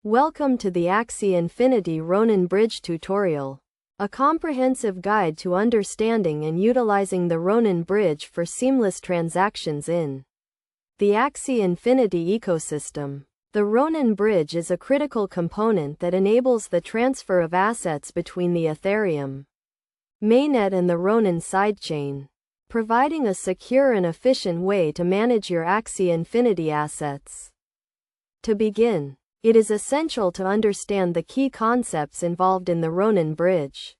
Welcome to the Axie Infinity Ronin Bridge tutorial, a comprehensive guide to understanding and utilizing the Ronin Bridge for seamless transactions in the Axie Infinity ecosystem. The Ronin Bridge is a critical component that enables the transfer of assets between the Ethereum mainnet and the Ronin sidechain, providing a secure and efficient way to manage your Axie Infinity assets. To begin, it is essential to understand the key concepts involved in the Ronin Bridge.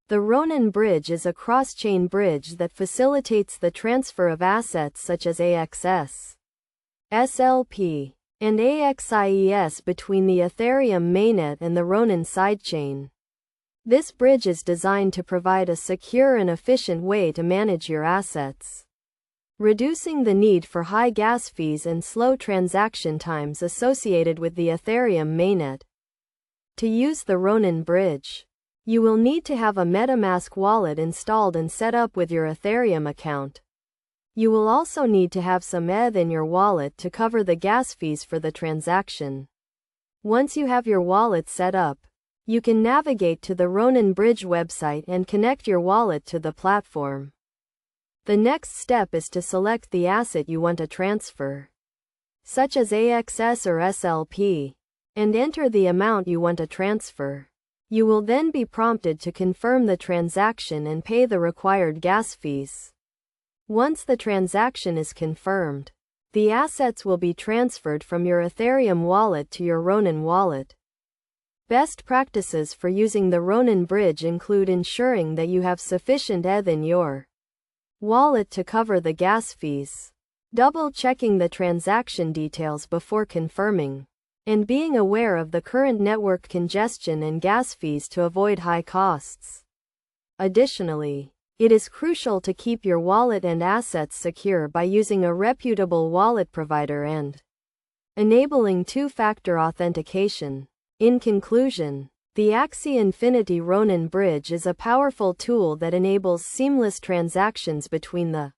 The Ronin Bridge is a cross-chain bridge that facilitates the transfer of assets such as AXS, SLP, and AXIES between the Ethereum mainnet and the Ronin sidechain. This bridge is designed to provide a secure and efficient way to manage your assets, reducing the need for high gas fees and slow transaction times associated with the Ethereum mainnet. To use the Ronin Bridge, you will need to have a MetaMask wallet installed and set up with your Ethereum account. You will also need to have some ETH in your wallet to cover the gas fees for the transaction. Once you have your wallet set up, you can navigate to the Ronin Bridge website and connect your wallet to the platform. The next step is to select the asset you want to transfer, such as AXS or SLP, and enter the amount you want to transfer. You will then be prompted to confirm the transaction and pay the required gas fees. Once the transaction is confirmed, the assets will be transferred from your Ethereum wallet to your Ronin wallet. Best practices for using the Ronin Bridge include ensuring that you have sufficient ETH in your wallet to cover the gas fees, double-checking the transaction details before confirming, and being aware of the current network congestion and gas fees to avoid high costs. Additionally, it is crucial to keep your wallet and assets secure by using a reputable wallet provider and enabling two-factor authentication. In conclusion, the Axie Infinity Ronin Bridge is a powerful tool that enables seamless transactions between the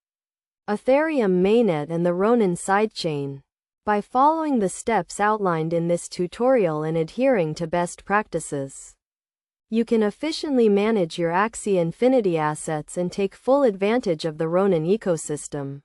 Ethereum mainnet and the Ronin sidechain. By following the steps outlined in this tutorial and adhering to best practices, you can efficiently manage your Axie Infinity assets and take full advantage of the Ronin ecosystem.